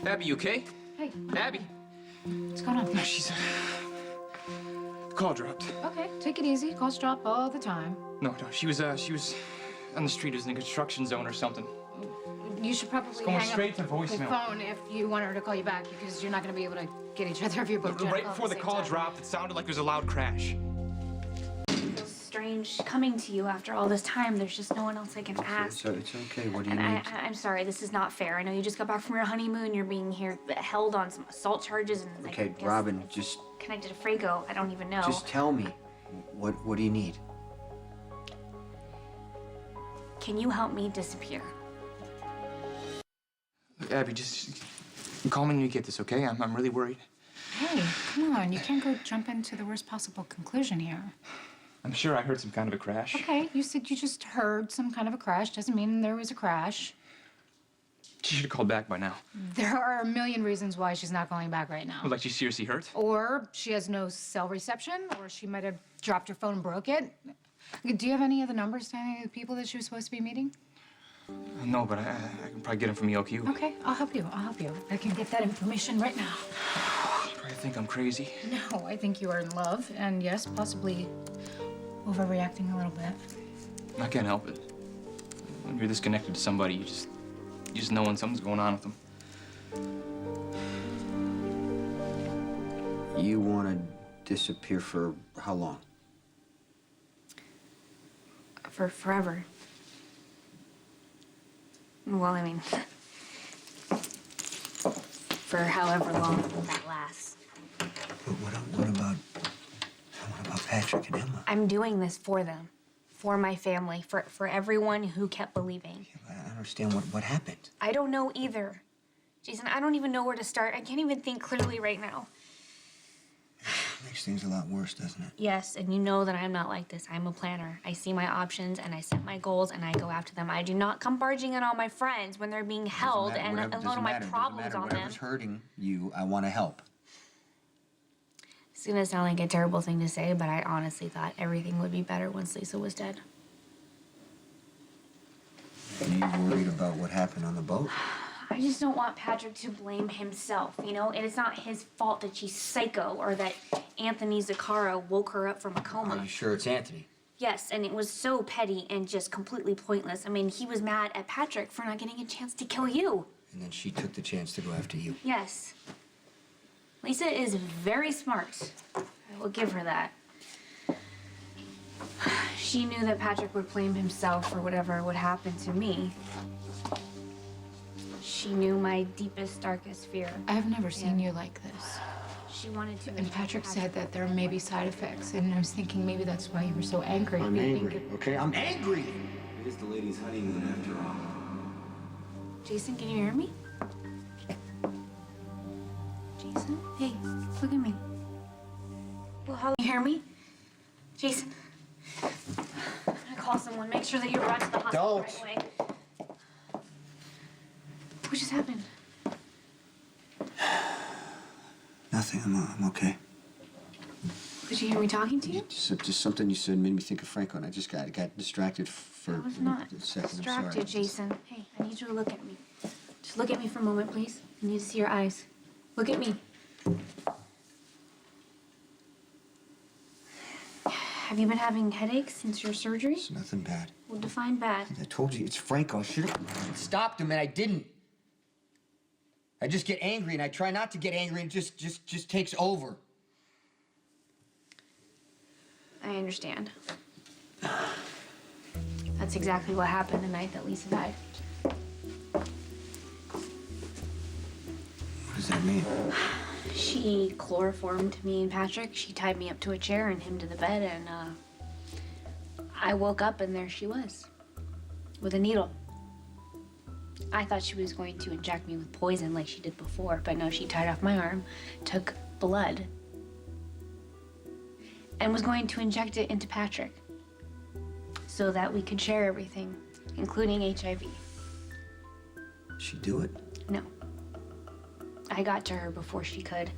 Abby, you okay? Hey. Abby. What's going on? No, she's... The call dropped. Okay, take it easy. Calls drop all the time. No, she was on the street. It was in a construction zone or something. You should probably going hang straight up to voicemail. the phone if you want her to call you back, because you're not going to be able to get each other if you're both trying to Right call before at the same call time. dropped, it sounded like there was a loud crash. It feels strange coming to you after all this time. There's just no one else I can ask. It's okay. What do you And need? I'm sorry, this is not fair. I know you just got back from your honeymoon. You're being here held on some assault charges. And I Okay, guess Robin, it's just connected to Frago. I don't even know. just tell me. What do you need? Can you help me disappear? Abby, just call me when you get this, okay? I'm really worried. Hey, come on. You can't go jump into the worst possible conclusion here. I'm sure I heard some kind of a crash. Okay, you said you just heard some kind of a crash. Doesn't mean there was a crash. She should have called back by now. There are a million reasons why she's not calling back right now. Like she's seriously hurt? Or she has no cell reception, or she might have dropped her phone and broke it. Do you have any of the numbers to any of the people that she was supposed to be meeting? No, but I can probably get them from EOQ. Okay, I'll help you. I'll help you. I can get that information right now. You probably think I'm crazy. No, I think you are in love, and yes, possibly overreacting a little bit. I can't help it. When you're this connected to somebody, you just know when something's going on with them. You want to disappear for how long? For forever. Well, I mean, for however long that lasts. What about Patrick and Emma? I'm doing this for them, for my family, for everyone who kept believing. Yeah, but I don't understand what happened. I don't know either. Jason, I don't even know where to start. I can't even think clearly right now. Makes things a lot worse, doesn't it? Yes, and you know that I'm not like this. I'm a planner. I see my options and I set my goals and I go after them. I do not come barging in on my friends when they're being held and unload all my problems on them. Whatever's hurting you, I want to help. It's gonna sound like a terrible thing to say, but I honestly thought everything would be better once Lisa was dead. Are you worried about what happened on the boat? I just don't want Patrick to blame himself, you know? And it's not his fault that she's psycho or that Anthony Zaccaro woke her up from a coma. Are you sure it's Anthony? Yes, and it was so petty and just completely pointless. I mean, he was mad at Patrick for not getting a chance to kill you. And then she took the chance to go after you. Yes. Lisa is very smart. I will give her that. She knew that Patrick would blame himself for whatever would happen to me. She knew my deepest, darkest fear. I've never seen you like this. She wanted to. And Patrick said that there may be side effects, and I was thinking maybe that's why you were so angry. I'm angry, okay? I'm angry! It is the ladies' honeymoon after all. Jason, can you hear me? Jason? Hey, look at me. Well, how can you hear me? Jason. I'm gonna call someone. Make sure that you're brought to the hospital Don't. right away. What just happened? Nothing. I'm okay. Did you hear me talking to you? Just something you said made me think of Franco, and I just got distracted for I was not a second. distracted, I'm sorry. Jason. Hey, I need you to look at me. Just look at me for a moment, please. I need to see your eyes. Look at me. Have you been having headaches since your surgery? It's nothing bad. Well, define bad. I told you, it's Franco. I should have stopped him, and I didn't. I just get angry, and I try not to get angry, and it just takes over. I understand. That's exactly what happened the night that Lisa died. What does that mean? She chloroformed me and Patrick. She tied me up to a chair and him to the bed, and I woke up and there she was, with a needle. I thought she was going to inject me with poison like she did before, but no, she tied off my arm, took blood, and was going to inject it into Patrick so that we could share everything, including HIV. She do it? No. I got to her before she could,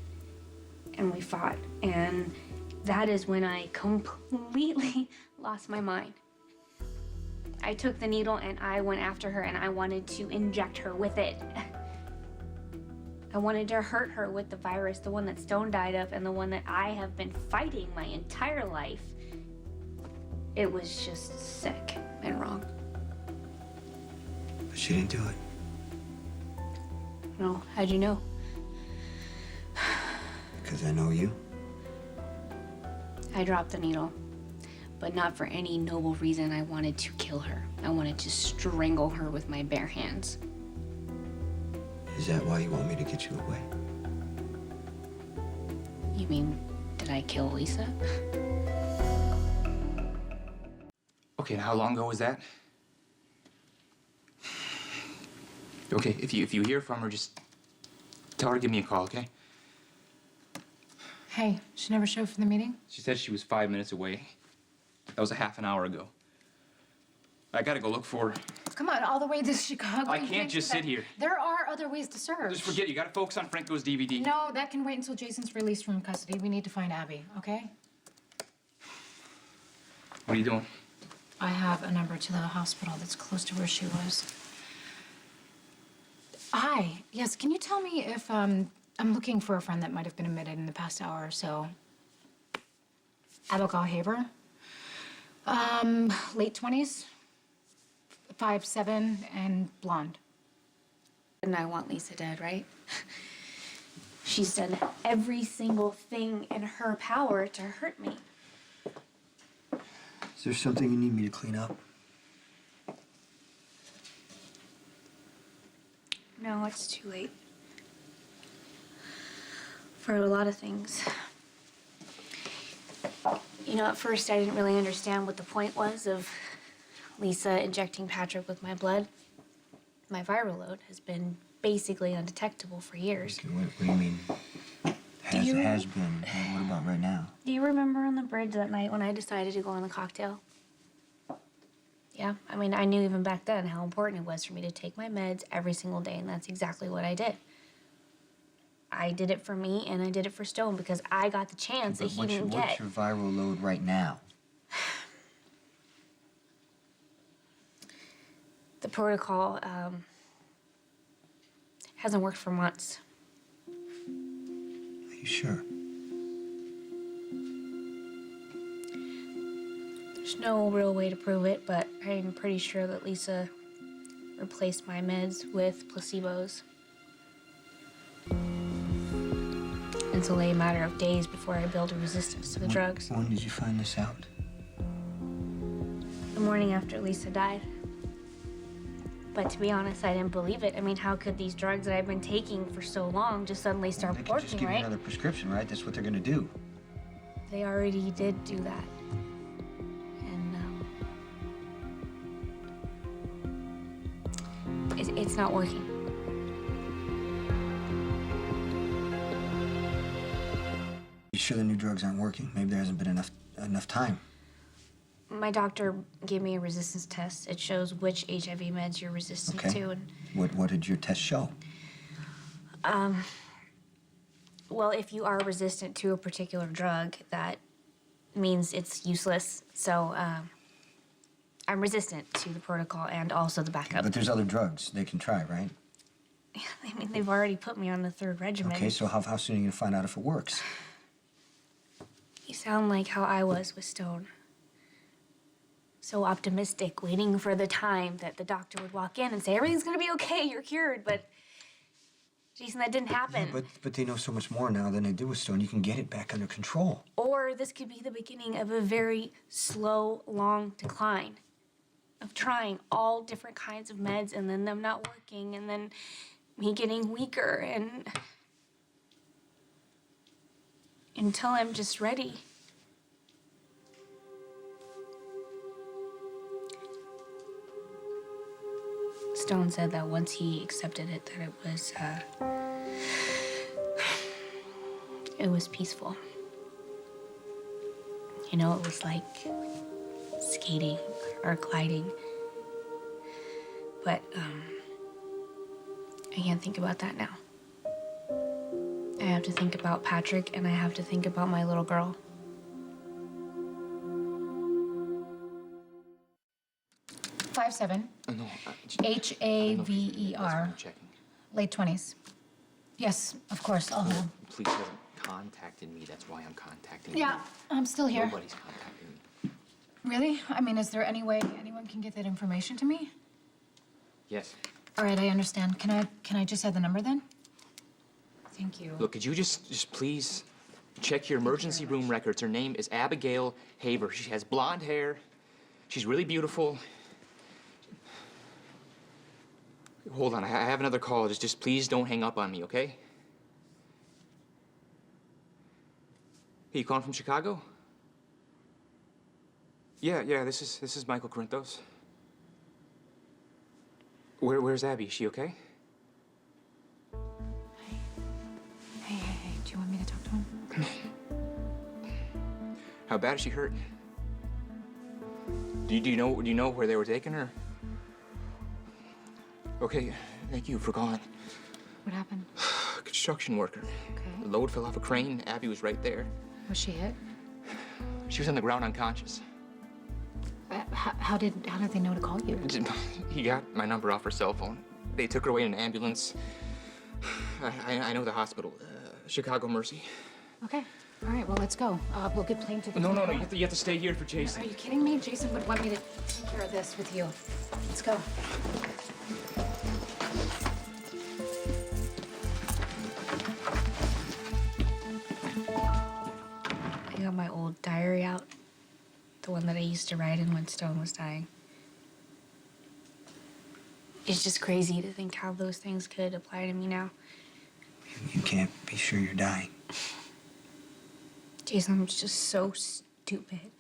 and we fought, and that is when I completely lost my mind. I took the needle and I went after her and I wanted to inject her with it. I wanted to hurt her with the virus, the one that Stone died of, and the one that I have been fighting my entire life. It was just sick and wrong. But she didn't do it. No, how'd you know? Because I know you. I dropped the needle, but not for any noble reason. I wanted to kill her. I wanted to strangle her with my bare hands. Is that why you want me to get you away? You mean, did I kill Lisa? Okay, and how long ago was that? Okay, if you hear from her, just tell her to give me a call, okay? Hey, she never showed for the meeting? She said she was 5 minutes away. That was a half an hour ago. I gotta go look for her. Come on, all the way to Chicago. I You can't just do sit that. here. There are other ways to search. Just forget it. You gotta focus on Franco's DVD. No, that can wait until Jason's released from custody. We need to find Abby, okay? What are you doing? I have a number to the hospital that's close to where she was. Hi, yes, can you tell me if, I'm looking for a friend that might have been admitted in the past hour or so. Abigail Haber. Late 20s, 5'7", and blonde. And I want Lisa dead, right? She's done every single thing in her power to hurt me. Is there something you need me to clean up? No, it's too late. For a lot of things. You know, at first I didn't really understand what the point was of Lisa injecting Patrick with my blood. My viral load has been basically undetectable for years. Okay, what do you mean? Has been. What about right now? Do you remember on the bridge that night when I decided to go on the cocktail? Yeah, I mean, I knew even back then how important it was for me to take my meds every single day, and that's exactly what I did. I did it for me, and I did it for Stone because I got the chance that he didn't get. What's your viral load right now? The protocol hasn't worked for months. Are you sure? There's no real way to prove it, but I'm pretty sure that Lisa replaced my meds with placebos. It's only a matter of days before I build a resistance to the drugs. When did you find this out? The morning after Lisa died. But to be honest, I didn't believe it. I mean, how could these drugs that I've been taking for so long just suddenly start They could working, just give you right? another prescription, right? That's what they're gonna do. They already did do that. And it's not working. You sure the new drugs aren't working? Maybe there hasn't been enough time. My doctor gave me a resistance test. It shows which HIV meds you're resistant to. And What did your test show? well, if you are resistant to a particular drug, that means it's useless. So I'm resistant to the protocol and also the backup. But there's other drugs they can try, right? I mean, they've already put me on the third regimen. Okay, so how soon are you gonna find out if it works? You sound like how I was with Stone. So optimistic, waiting for the time that the doctor would walk in and say, everything's gonna be okay, you're cured. But, Jason, that didn't happen. Yeah, but they know so much more now than they do with Stone. You can get it back under control. Or this could be the beginning of a very slow, long decline of trying all different kinds of meds and then them not working and then me getting weaker and until I'm just ready. Stone said that once he accepted it, that it was peaceful. You know, it was like skating or gliding. But I can't think about that now. I have to think about Patrick and I have to think about my little girl. Five seven. No. Haver. I'm checking. Late 20s. Yes, of course, I'll hold. Police hasn't contacted me. That's why I'm contacting Yeah, I'm still you. here. Nobody's contacting me. Really? I mean, is there any way anyone can get that information to me? Yes. All right, I understand. Can I just have the number then? Thank you. Look, could you just please check your emergency room records? Her name is Abigail Haver. She has blonde hair. She's really beautiful. Hold on, I have another call. Just please don't hang up on me, okay? Hey, you calling from Chicago? Yeah, this is Michael Corinthos. Where's Abby? Is she okay? Hey, do you want me to talk to him? How bad is she hurt? Do you know where they were taking her? Okay, thank you for calling. What happened? Construction worker. Okay. The load fell off a crane. Abby was right there. Was she hit? She was on the ground unconscious. How did they know to call you? He got my number off her cell phone. They took her away in an ambulance. I know the hospital. Chicago Mercy. Okay. All right, well, let's go. We'll get plane tickets. No, you have to stay here for Jason. Are you kidding me? Jason would want me to take care of this with you. Let's go. I got my old diary out. The one that I used to write in when Stone was dying. It's just crazy to think how those things could apply to me now. You can't be sure you're dying. Jason, I'm just so stupid.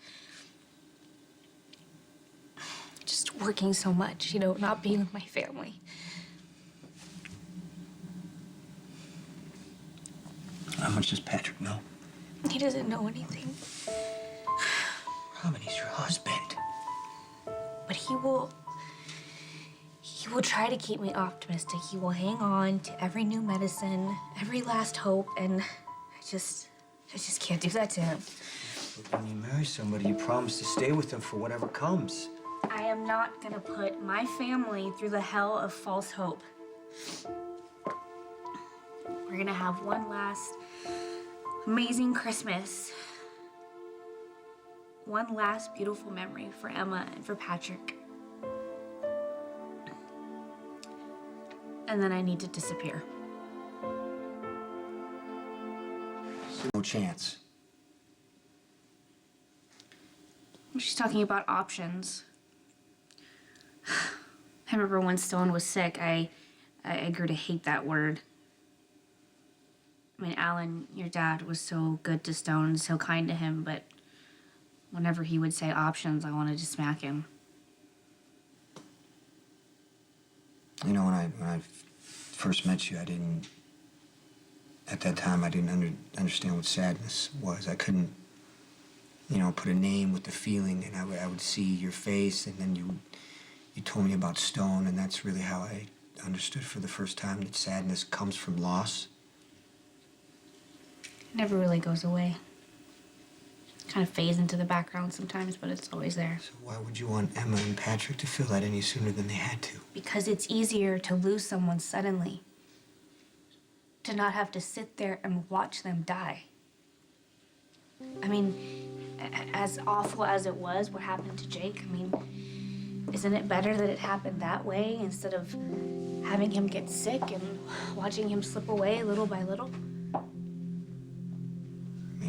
Just working so much, not being with my family. How much does Patrick know? He doesn't know anything. Robin, he's your husband. But he will try to keep me optimistic. He will hang on to every new medicine, every last hope, and I just can't do that to him. But when you marry somebody, you promise to stay with them for whatever comes. I am not gonna put my family through the hell of false hope. We're gonna have one last amazing Christmas. One last beautiful memory for Emma and for Patrick. And then I need to disappear. No chance. She's talking about options. I remember when Stone was sick, I grew to hate that word. I mean, Alan, your dad, was so good to Stone, so kind to him, but whenever he would say options, I wanted to smack him. You know, when I first met you, at that time, I didn't understand what sadness was. I couldn't, put a name with the feeling, and I would see your face, and then you told me about Stone, and that's really how I understood for the first time that sadness comes from loss. It never really goes away. Kind of fades into the background sometimes, but it's always there. So why would you want Emma and Patrick to feel that any sooner than they had to? Because it's easier to lose someone suddenly. To not have to sit there and watch them die. I mean, as awful as it was, what happened to Jake, isn't it better that it happened that way instead of having him get sick and watching him slip away little by little?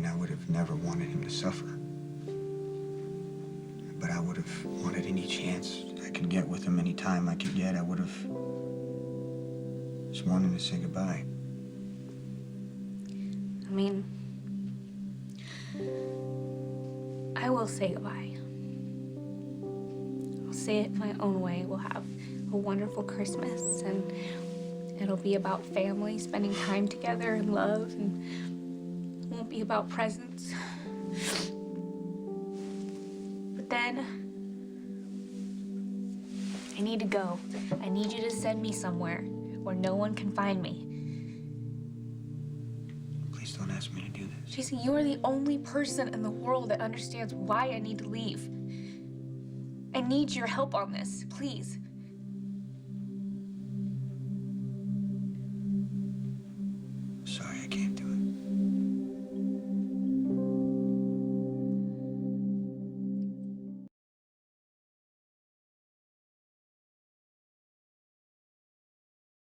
I would have never wanted him to suffer. But I would have wanted any chance I could get with him, any time I could get. I would have just wanted to say goodbye. I will say goodbye. I'll say it my own way. We'll have a wonderful Christmas, and it'll be about family, spending time together and love, and it won't be about presents. But then, I need to go. I need you to send me somewhere where no one can find me. Please don't ask me to do this. Jason, you are the only person in the world that understands why I need to leave. I need your help on this, please. can't do it.